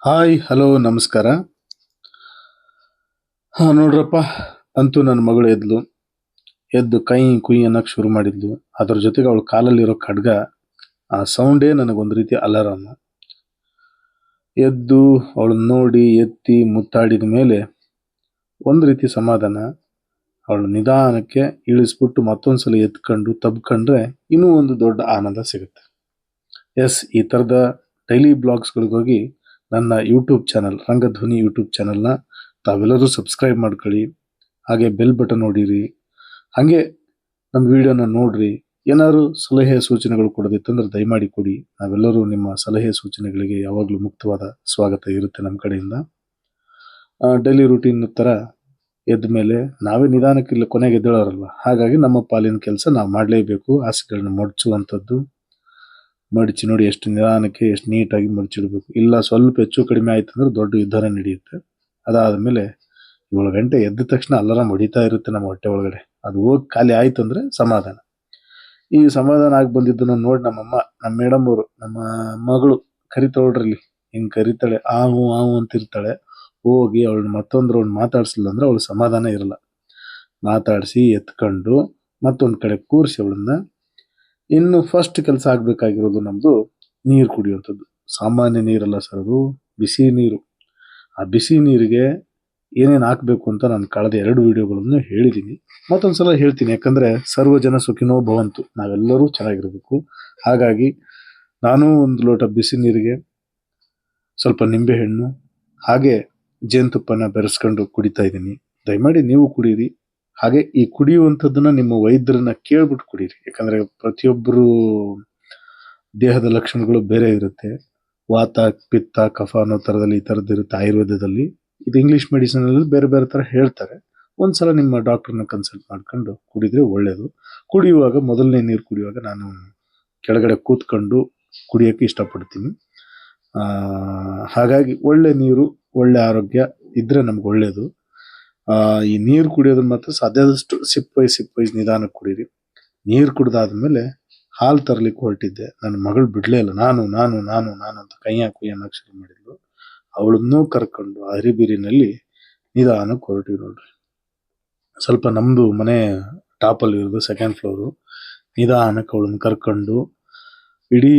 Hi hello ನಮಸ್ಕಾರ. ನೋಡ್ರಪ್ಪ, ಅಂತೂ ನನ್ನ ಮಗಳು ಎದ್ದು ಕೈ ಕುಯ್ ಅನ್ನಕ್ ಶುರು ಮಾಡಿದ್ಲು. ಅದ್ರ ಜೊತೆಗೆ ಅವಳ ಕಾಲಲ್ಲಿರೋ ಖಡ್ಗ, ಆ ಸೌಂಡೇ ನನಗೊಂದು ರೀತಿ ಅಲಾರಾಮ್. ಎದ್ದು ಅವಳನ್ನ ನೋಡಿ ಎತ್ತಿ ಮುತ್ತಾಡಿದ ಮೇಲೆ ಒಂದು ರೀತಿ ಸಮಾಧಾನ. ಅವಳು ನಿಧಾನಕ್ಕೆ ಇಳಿಸ್ಬಿಟ್ಟು ಮತ್ತೊಂದ್ಸಲ ಎತ್ಕೊಂಡು ತಬ್ಕೊಂಡ್ರೆ ಇನ್ನೂ ಒಂದು ದೊಡ್ಡ ಆನಂದ ಸಿಗುತ್ತೆ. ಎಸ್, ಈ ಥರದ ಡೈಲಿ ಬ್ಲಾಗ್ಸ್ಗಳಿಗೋಗಿ ನನ್ನ ಯೂಟ್ಯೂಬ್ ಚಾನಲ್ ರಂಗಧ್ವನಿ ಯೂಟ್ಯೂಬ್ ಚಾನಲ್ನ ತಾವೆಲ್ಲರೂ ಸಬ್ಸ್ಕ್ರೈಬ್ ಮಾಡ್ಕೊಳ್ಳಿ. ಹಾಗೆ ಬೆಲ್ ಬಟನ್ ನೋಡಿರಿ. ಹಾಗೆ ನಮ್ಮ ವಿಡಿಯೋನ ನೋಡ್ರಿ. ಏನಾದ್ರು ಸಲಹೆ ಸೂಚನೆಗಳು ಕೊಡೋದಿತ್ತಂದ್ರೆ ದಯಮಾಡಿ ಕೊಡಿ. ನಾವೆಲ್ಲರೂ ನಿಮ್ಮ ಸಲಹೆ ಸೂಚನೆಗಳಿಗೆ ಯಾವಾಗಲೂ ಮುಕ್ತವಾದ ಸ್ವಾಗತ ಇರುತ್ತೆ ನಮ್ಮ ಕಡೆಯಿಂದ. ಡೈಲಿ ರೂಟೀನ್ ಥರ ಎದ್ದ ಮೇಲೆ ನಾವೇ ನಿಧಾನಕ್ಕೆ ಇಲ್ಲ ಕೊನೆಗೆ ಎದ್ದೇಳೋರಲ್ವ, ಹಾಗಾಗಿ ನಮ್ಮ ಪಾಲಿನ ಕೆಲಸ ನಾವು ಮಾಡಲೇಬೇಕು. ಹಾಸಿಗೆಗಳನ್ನ ಮಡಚುವಂಥದ್ದು, ಮಡಚಿ ನೋಡಿ ಎಷ್ಟು ನಿಧಾನಕ್ಕೆ ಎಷ್ಟು ನೀಟಾಗಿ ಮಡಚಿಡ್ಬೇಕು. ಇಲ್ಲ ಸ್ವಲ್ಪ ಹೆಚ್ಚು ಕಡಿಮೆ ಆಯ್ತು ಅಂದ್ರೆ ದೊಡ್ಡ ಯುದ್ಧನೇ ನಡೆಯುತ್ತೆ. ಅದಾದಮೇಲೆ 7 ಗಂಟೆ ಎದ್ದ ತಕ್ಷಣ ಅಲಾರಾಮ್ ಹೊಡಿತಾ ಇರುತ್ತೆ ನಮ್ಮ ಹೊಟ್ಟೆ ಒಳಗಡೆ. ಅದು ಹೋಗಿ ಖಾಲಿ ಆಯ್ತು ಅಂದ್ರೆ ಸಮಾಧಾನ. ಈ ಸಮಾಧಾನ ಆಗಿ ಬಂದಿದ್ದನ್ನು ನೋಡಿ ನಮ್ಮಮ್ಮ, ನಮ್ಮ ಮೇಡಮ್ ಅವರು, ನಮ್ಮ ಮಗಳು ಕರಿತೊಳ್ರಲ್ಲಿ ಹಿಂಗೆ ಕರಿತಾಳೆ, ಆವು ಆವು ಅಂತಿರ್ತಾಳೆ. ಹೋಗಿ ಅವಳನ್ನ ಮತ್ತೊಂದು ರೌಂಡ್ ಮಾತಾಡ್ಸಿಲ್ಲ ಅಂದ್ರೆ ಅವಳು ಸಮಾಧಾನ ಇರಲ್ಲ. ಮಾತಾಡಿಸಿ ಎತ್ಕೊಂಡು ಮತ್ತೊಂದು ಕಡೆ ಕೂರಿಸಿ ಅವಳನ್ನ ಇನ್ನು ಫಸ್ಟ್ ಕೆಲಸ ಆಗಬೇಕಾಗಿರೋದು ನಮ್ಮದು ನೀರು ಕುಡಿಯುವಂಥದ್ದು. ಸಾಮಾನ್ಯ ನೀರಲ್ಲ ಸರ್, ಅದು ಬಿಸಿ ನೀರು. ಆ ಬಿಸಿ ನೀರಿಗೆ ಏನೇನು ಹಾಕಬೇಕು ಅಂತ ನಾನು ಕಳೆದ 2 ವಿಡಿಯೋಗಳನ್ನು ಹೇಳಿದ್ದೀನಿ. ಮತ್ತೊಂದು ಸಲ ಹೇಳ್ತೀನಿ, ಯಾಕಂದರೆ ಸರ್ವಜನ ಸುಖಿನೋ ಭವಂತು, ನಾವೆಲ್ಲರೂ ಚೆನ್ನಾಗಿರಬೇಕು. ಹಾಗಾಗಿ ನಾನು ಒಂದು ಲೋಟ ಬಿಸಿ ನೀರಿಗೆ ಸ್ವಲ್ಪ ನಿಂಬೆಹಣ್ಣು ಹಾಗೆ ಜೇನುತುಪ್ಪನ ಬೆರೆಸ್ಕೊಂಡು ಕುಡಿತಾ ಇದ್ದೀನಿ. ದಯಮಾಡಿ ನೀವು ಕುಡೀರಿ. ಹಾಗೆ ಈ ಕುಡಿಯುವಂಥದ್ದನ್ನ ನಿಮ್ಮ ವೈದ್ಯರನ್ನ ಕೇಳ್ಬಿಟ್ಟು ಕುಡೀರಿ. ಯಾಕಂದರೆ ಪ್ರತಿಯೊಬ್ಬರು ದೇಹದ ಲಕ್ಷಣಗಳು ಬೇರೆ ಇರುತ್ತೆ. ವಾತ, ಪಿತ್ತ, ಕಫ ಅನ್ನೋ ಥರದಲ್ಲಿ ಈ ಥರದ್ದು ಇರುತ್ತೆ ಆಯುರ್ವೇದದಲ್ಲಿ. ಇದು ಇಂಗ್ಲೀಷ್ ಮೆಡಿಸಿನಲ್ಲಿ ಬೇರೆ ಬೇರೆ ಥರ ಹೇಳ್ತಾರೆ. ಒಂದ್ಸಲ ನಿಮ್ಮ ಡಾಕ್ಟರ್ನ ಕನ್ಸಲ್ಟ್ ಮಾಡ್ಕೊಂಡು ಕುಡಿದ್ರೆ ಒಳ್ಳೆಯದು. ಕುಡಿಯುವಾಗ, ಮೊದಲನೇ ನೀರು ಕುಡಿಯುವಾಗ ನಾನು ಕೆಳಗಡೆ ಕೂತ್ಕೊಂಡು ಕುಡಿಯೋಕ್ಕೆ ಇಷ್ಟಪಡ್ತೀನಿ. ಹಾಗಾಗಿ ಒಳ್ಳೆ ನೀರು, ಒಳ್ಳೆ ಆರೋಗ್ಯ ಇದ್ದರೆ ನಮ್ಗೆ ಒಳ್ಳೆಯದು. ಈ ನೀರು ಕುಡಿಯೋದನ್ನ ಮಾತ್ರ ಸಾಧ್ಯದಷ್ಟು ಸಿಪ್ ವೈಸ್ ನಿಧಾನಕ್ಕೆ ಕುಡೀರಿ. ನೀರು ಕುಡ್ದಾದ್ಮೇಲೆ ಹಾಲು ತರಲಿಕ್ಕೆ ಹೊರಟಿದ್ದೆ. ನನ್ನ ಮಗಳು ಬಿಡಲೇ ಇಲ್ಲ. ನಾನು ನಾನು ನಾನು ನಾನು ಅಂತ ಕೈಯ ಅನ್ನೋಕೆ ಶುರು ಮಾಡಿದ್ಲು. ಅವಳನ್ನೂ ಕರ್ಕೊಂಡು ಅರಿಬಿರಿನಲ್ಲಿ ನಿಧಾನಕ್ಕೆ ಹೊರಟಿವಿ ನೋಡ್ರಿ. ಸ್ವಲ್ಪ ನಮ್ಮದು ಮನೆ ಟಾಪಲ್ಲಿ ಇರೋದು, 2nd ಫ್ಲೋರು. ನಿಧಾನಕ್ಕೆ ಅವಳನ್ನ ಕರ್ಕೊಂಡು ಇಡೀ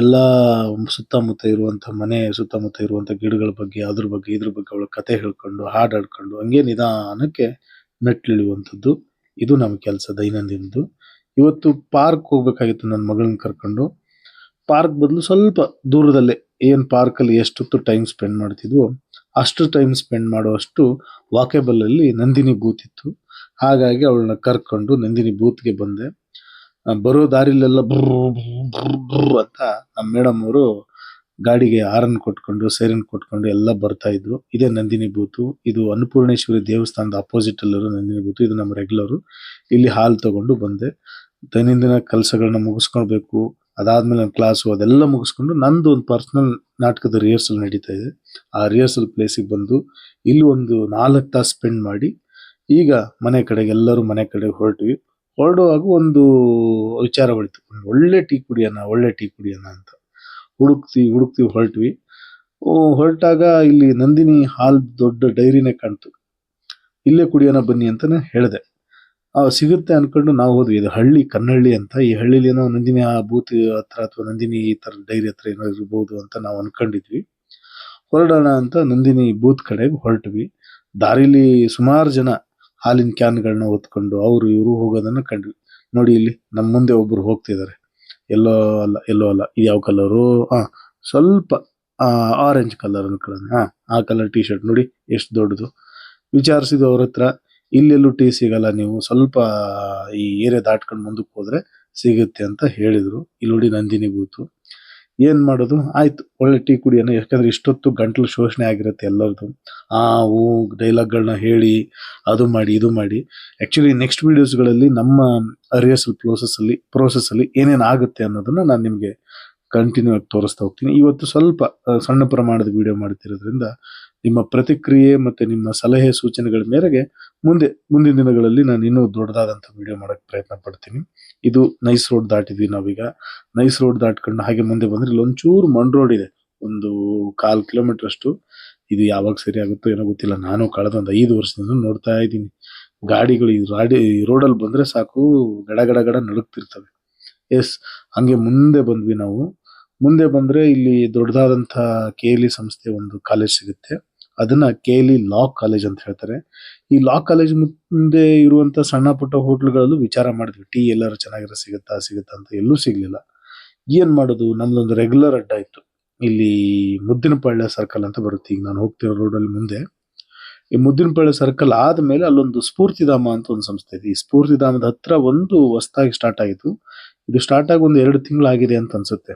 ಎಲ್ಲ ಸುತ್ತಮುತ್ತ ಇರುವಂಥ ಮನೆ ಸುತ್ತಮುತ್ತ ಇರುವಂಥ ಗಿಡಗಳ ಬಗ್ಗೆ, ಅದ್ರ ಬಗ್ಗೆ ಇದ್ರ ಬಗ್ಗೆ ಅವಳ ಕತೆ ಹೇಳ್ಕೊಂಡು, ಹಾಡಾಡ್ಕೊಂಡು ಹಂಗೆ ನಿಧಾನಕ್ಕೆ ಮೆಟ್ಲಿಳಿಯುವಂಥದ್ದು. ಇದು ನಮ್ಮ ಕೆಲಸ ದೈನಂದಿನದ್ದು. ಇವತ್ತು ಪಾರ್ಕ್ ಹೋಗ್ಬೇಕಾಗಿತ್ತು ನನ್ನ ಮಗಳನ್ನ ಕರ್ಕೊಂಡು. ಪಾರ್ಕ್ ಬದಲು ಸ್ವಲ್ಪ ದೂರದಲ್ಲೇ, ಏನು ಪಾರ್ಕಲ್ಲಿ ಎಷ್ಟೊತ್ತು ಟೈಮ್ ಸ್ಪೆಂಡ್ ಮಾಡ್ತಿದ್ವೋ ಅಷ್ಟು ಟೈಮ್ ಸ್ಪೆಂಡ್ ಮಾಡುವಷ್ಟು ವಾಕೇಬಲಲ್ಲಿ ನಂದಿನಿ ಬೂತ್ ಇತ್ತು. ಹಾಗಾಗಿ ಅವಳನ್ನ ಕರ್ಕೊಂಡು ನಂದಿನಿ ಬೂತ್ಗೆ ಬಂದೆ. ಬರೋ ದಾರಿಲೆಲ್ಲ ಬ್ರೂ ಅಂತ ನಮ್ಮ ಮೇಡಮ್ ಅವರು ಗಾಡಿಗೆ ಹಾರನ್ ಕೊಟ್ಕೊಂಡು, ಸೈರನ್ ಕೊಟ್ಕೊಂಡು ಎಲ್ಲ ಬರ್ತಾ ಇದ್ರು. ಇದೇ ನಂದಿನಿ ಬೂತು. ಇದು ಅನ್ನಪೂರ್ಣೇಶ್ವರಿ ದೇವಸ್ಥಾನದ ಅಪೋಸಿಟ್ ಅಲ್ಲಿರೋ ನಂದಿನಿ ಬೂತು. ಇದು ನಮ್ಮ ರೆಗ್ಯುಲರು. ಇಲ್ಲಿ ಹಾಲು ತಗೊಂಡು ಬಂದೆ. ದೈನಂದಿನ ಕೆಲಸಗಳನ್ನ ಮುಗಿಸ್ಕೊಳ್ಬೇಕು. ಅದಾದ್ಮೇಲೆ ನನ್ನ ಕ್ಲಾಸು ಅದೆಲ್ಲ ಮುಗಿಸ್ಕೊಂಡು ನಂದು ಒಂದು ಪರ್ಸನಲ್ ನಾಟಕದ ರಿಹರ್ಸಲ್ ನಡೀತಾ ಇದೆ. ಆ ರಿಹರ್ಸಲ್ ಪ್ಲೇಸಿಗೆ ಬಂದು ಇಲ್ಲಿ ಒಂದು 4 ತಾಸು ಸ್ಪೆಂಡ್ ಮಾಡಿ ಈಗ ಮನೆ ಕಡೆಗೆ, ಎಲ್ಲರೂ ಮನೆ ಕಡೆಗೆ ಹೊರಟ್ವಿ. ಹೊರಡುವಾಗ ಒಂದು ವಿಚಾರ ಹೊಳಿತು, ಒಳ್ಳೆ ಟೀ ಕುಡಿಯೋಣ ಅಂತ ಹುಡುಕ್ತಿ ಹೊರಟ್ವಿ. ಹೊರಟಾಗ ಇಲ್ಲಿ ನಂದಿನಿ ಹಾಲ್ ದೊಡ್ಡ ಡೈರಿನೇ ಕಾಣ್ತು. ಇಲ್ಲೇ ಕುಡಿಯೋಣ ಬನ್ನಿ ಅಂತಾನೆ ಹೇಳಿದೆ. ಸಿಗುತ್ತೆ ಅನ್ಕೊಂಡು ನಾವು ಹೋದ್ವಿ. ಇದು ಹಳ್ಳಿ, ಕನ್ನಳ್ಳಿ ಅಂತ. ಈ ಹಳ್ಳಿಲಿ ಏನೋ ನಂದಿನಿ ಆ ಬೂತ್ ಹತ್ರ ಅಥವಾ ನಂದಿನಿ ಈ ಥರ ಡೈರಿ ಹತ್ರ ಏನೋ ಇರ್ಬೋದು ಅಂತ ನಾವು ಅನ್ಕೊಂಡಿದ್ವಿ. ಹೊರಡೋಣ ಅಂತ ನಂದಿನಿ ಬೂತ್ ಕಡೆಗೆ ಹೊರಟ್ವಿ. ದಾರಿಲಿ ಸುಮಾರು ಜನ ಹಾಲಿನ ಕ್ಯಾನ್ಗಳನ್ನ ಹೊತ್ಕೊಂಡು ಅವರು ಇವರು ಹೋಗೋದನ್ನ ಕಂಡ್ವಿ. ನೋಡಿ, ಇಲ್ಲಿ ನಮ್ಮ ಮುಂದೆ ಒಬ್ರು ಹೋಗ್ತಿದ್ದಾರೆ. ಎಲ್ಲೋ ಅಲ್ಲ ಇದು ಯಾವ ಕಲರು? ಸ್ವಲ್ಪ ಆರೆಂಜ್ ಕಲರ್ ಅನ್ಕೊಳ್ಳೋಣ. ಆ ಕಲರ್ ಟೀ ಶರ್ಟ್ ನೋಡಿ ಎಷ್ಟು ದೊಡ್ಡದು. ವಿಚಾರಿಸಿದ್ದು ಅವ್ರ ಹತ್ರ, ಇಲ್ಲೆಲ್ಲೂ ಟೀ ಸಿಗಲ್ಲ, ನೀವು ಸ್ವಲ್ಪ ಈ ಏರಿಯಾ ದಾಟ್ಕೊಂಡು ಮುಂದಕ್ಕೆ ಹೋದ್ರೆ ಸಿಗುತ್ತೆ ಅಂತ ಹೇಳಿದ್ರು. ಇಲ್ಲಿ ನೋಡಿ ನಂದಿನಿ ಬೂತು. ಏನ್ ಮಾಡೋದು, ಆಯ್ತು ಒಳ್ಳೆ ಟೀ ಕುಡಿಯೋಣ. ಯಾಕಂದ್ರೆ ಇಷ್ಟೊತ್ತು ಗಂಟ್ಲು ಶೋಷಣೆ ಆಗಿರುತ್ತೆ ಎಲ್ಲರದು. ಹೂ ಡೈಲಾಗ್ಗಳನ್ನ ಹೇಳಿ ಅದು ಮಾಡಿ ಇದು ಮಾಡಿ. ಆಕ್ಚುಲಿ ನೆಕ್ಸ್ಟ್ ವಿಡಿಯೋಸ್ಗಳಲ್ಲಿ ನಮ್ಮ ರಿಹರ್ಸಲ್ ಪ್ರೋಸೆಸ್ ಅಲ್ಲಿ ಏನೇನು ಆಗುತ್ತೆ ಅನ್ನೋದನ್ನ ನಾನು ನಿಮಗೆ ಕಂಟಿನ್ಯೂ ಆಗಿ ತೋರಿಸ್ತಾ ಹೋಗ್ತೀನಿ. ಇವತ್ತು ಸ್ವಲ್ಪ ಸಣ್ಣ ಪ್ರಮಾಣದ ವಿಡಿಯೋ ಮಾಡ್ತಿರೋದ್ರಿಂದ ನಿಮ್ಮ ಪ್ರತಿಕ್ರಿಯೆ ಮತ್ತೆ ನಿಮ್ಮ ಸಲಹೆ ಸೂಚನೆಗಳ ಮೇರೆಗೆ ಮುಂದಿನ ದಿನಗಳಲ್ಲಿ ನಾನು ಇನ್ನೂ ದೊಡ್ಡದಾದಂಥ ವಿಡಿಯೋ ಮಾಡಕ್ಕೆ ಪ್ರಯತ್ನ ಪಡ್ತೀನಿ. ಇದು ನೈಸ್ ರೋಡ್ ದಾಟಿದ್ವಿ ನಾವೀಗ. ನೈಸ್ ರೋಡ್ ದಾಟ್ಕೊಂಡು ಹಾಗೆ ಮುಂದೆ ಬಂದ್ರೆ ಇಲ್ಲಿ ಒಂಚೂರು ಮಣ್ ರೋಡ್ ಇದೆ. ಒಂದು 1/4 ಕಿಲೋಮೀಟರ್ ಅಷ್ಟು. ಇದು ಯಾವಾಗ ಸರಿ ಆಗುತ್ತೋ ಏನೋ ಗೊತ್ತಿಲ್ಲ. ನಾನು ಕಳೆದ ಒಂದು 5 ವರ್ಷದಿಂದ ನೋಡ್ತಾ ಇದ್ದೀನಿ. ಗಾಡಿಗಳು ಈ ರೋಡಲ್ಲಿ ಬಂದ್ರೆ ಸಾಕು ಗಡ ಗಡ ಗಡ ನಡುಗ್ತಿರ್ತವೆ. ಎಸ್, ಹಂಗೆ ಮುಂದೆ ಬಂದ್ವಿ ನಾವು. ಮುಂದೆ ಬಂದ್ರೆ ಇಲ್ಲಿ ದೊಡ್ಡದಾದಂಥ KLE ಸಂಸ್ಥೆ ಒಂದು ಕಾಲೇಜ್ ಸಿಗುತ್ತೆ. ಅದನ್ನ KLE ಲಾ ಕಾಲೇಜ್ ಅಂತ ಹೇಳ್ತಾರೆ. ಈ ಲಾ ಕಾಲೇಜ್ ಮುಂದೆ ಇರುವಂತ ಸಣ್ಣ ಪುಟ್ಟ ಹೋಟ್ಲುಗಳಲ್ಲೂ ವಿಚಾರ ಮಾಡಿದ್ವಿ. ಟೀ ಎಲ್ಲಾರು ಚೆನ್ನಾಗಿರೋ ಸಿಗುತ್ತಾ ಅಂತ. ಎಲ್ಲೂ ಸಿಗ್ಲಿಲ್ಲ. ಏನ್ ಮಾಡೋದು? ನಮ್ದೊಂದು ರೆಗ್ಯುಲರ್ ಅಡ್ಡ ಇತ್ತು. ಇಲ್ಲಿ ಮುದ್ದಿನಪಾಳ್ಯ ಸರ್ಕಲ್ ಅಂತ ಬರುತ್ತೆ. ಈಗ ನಾನು ಹೋಗ್ತಿರೋ ರೋಡಲ್ಲಿ ಮುಂದೆ ಈ ಮುದ್ದಿನಪಾಳ್ಯ ಸರ್ಕಲ್ ಆದ್ಮೇಲೆ ಅಲ್ಲೊಂದು ಸ್ಫೂರ್ತಿಧಾಮ ಅಂತ ಒಂದು ಸಂಸ್ಥೆ ಇದೆ. ಈ ಸ್ಫೂರ್ತಿಧಾಮದ ಹತ್ರ ಒಂದು ಹೊಸದಾಗಿ ಸ್ಟಾರ್ಟ್ ಆಗಿತ್ತು. ಇದು ಸ್ಟಾರ್ಟ್ ಆಗಿ ಒಂದು 2 ತಿಂಗಳಾಗಿದೆ ಅಂತ ಅನ್ಸುತ್ತೆ.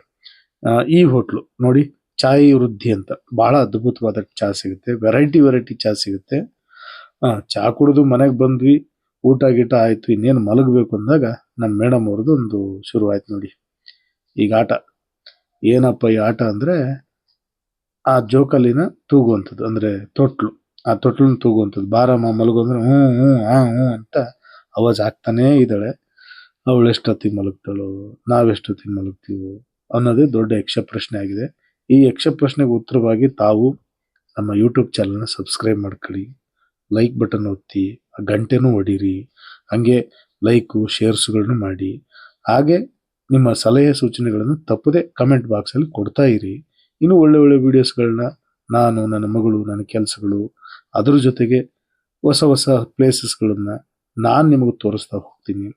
ಈ ಹೋಟ್ಲು ನೋಡಿ, ಚಾಯ್ ವೃದ್ಧಿ ಅಂತ. ಬಹಳ ಅದ್ಭುತವಾದ ಚಾ ಸಿಗುತ್ತೆ. ವೆರೈಟಿ ಚಾ ಸಿಗುತ್ತೆ. ಚಾ ಕುಡಿದು ಮನೆಗೆ ಬಂದ್ವಿ. ಊಟ ಗೀಟ ಆಯ್ತು. ಇನ್ನೇನು ಮಲಗಬೇಕು ಅಂದಾಗ ನಮ್ಮ ಮೇಡಮ್ ಅವ್ರದ್ದು ಒಂದು ಶುರು ಆಯ್ತು ನೋಡಿ. ಈಗ ಆಟ. ಏನಪ್ಪ ಈ ಆಟ ಅಂದ್ರೆ, ಆ ಜೋಕಾಲಿನ ತೂಗುವಂಥದ್ದು, ಅಂದ್ರೆ ತೊಟ್ಲು. ಆ ತೊಟ್ಲನ್ನ ತೂಗುವಂಥದ್ದು. ಬಾರಮ್ಮ ಮಲಗು ಅಂದ್ರೆ ಹ್ಞೂ ಅಂತ ಅವಾಜ್ ಆಗ್ತಾನೇ ಇದ್ದಾಳೆ. ಅವಳು ಎಷ್ಟೊತ್ತಿಗೆ ಮಲಗ್ತಾಳೋ, ನಾವೆಷ್ಟೊತ್ತಿಗೆ ಮಲಗ್ತೀವೋ ಅನ್ನೋದೇ ದೊಡ್ಡ ಯಕ್ಷ ಪ್ರಶ್ನೆ ಆಗಿದೆ. ಈ ಯಕ್ಷ ಪ್ರಶ್ನೆಗೆ ಉತ್ತರವಾಗಿ ತಾವು ನಮ್ಮ ಯೂಟ್ಯೂಬ್ ಚಾನಲ್ನ ಸಬ್ಸ್ಕ್ರೈಬ್ ಮಾಡ್ಕೊಳ್ಳಿ, ಲೈಕ್ ಬಟನ್ ಒತ್ತಿ, ಆ ಗಂಟೆನೂ ಹೊಡೀರಿ, ಹಂಗೆ ಲೈಕು ಶೇರ್ಸ್ಗಳನ್ನು ಮಾಡಿ. ಹಾಗೆ ನಿಮ್ಮ ಸಲಹೆ ಸೂಚನೆಗಳನ್ನು ತಪ್ಪದೆ ಕಮೆಂಟ್ ಬಾಕ್ಸಲ್ಲಿ ಕೊಡ್ತಾ ಇರಿ. ಇನ್ನೂ ಒಳ್ಳೆ ವಿಡಿಯೋಸ್ಗಳನ್ನ ನಾನು, ನನ್ನ ಮಗಳು, ನನ್ನ ಕೆಲಸಗಳು, ಅದ್ರ ಜೊತೆಗೆ ಹೊಸ ಪ್ಲೇಸಸ್ಗಳನ್ನ ನಾನು ನಿಮಗೆ ತೋರಿಸ್ತಾ ಹೋಗ್ತೀನಿ.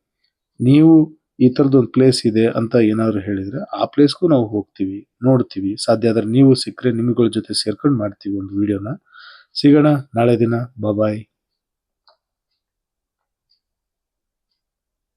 ನೀವು ಈ ಥರದೊಂದು ಪ್ಲೇಸ್ ಇದೆ ಅಂತ ಏನಾದ್ರು ಹೇಳಿದ್ರೆ ಆ ಪ್ಲೇಸ್ಗೂ ನಾವು ಹೋಗ್ತೀವಿ, ನೋಡ್ತೀವಿ. ಸಾಧ್ಯ ಆದ್ರೆ ನೀವು ಸಿಕ್ಕರೆ ನಿಮ್ಗಳ ಜೊತೆ ಸೇರ್ಕೊಂಡು ಮಾಡ್ತೀವಿ ಒಂದು ವಿಡಿಯೋನ. ಸಿಗೋಣ ನಾಳೆ ದಿನ. ಬಾಯ್.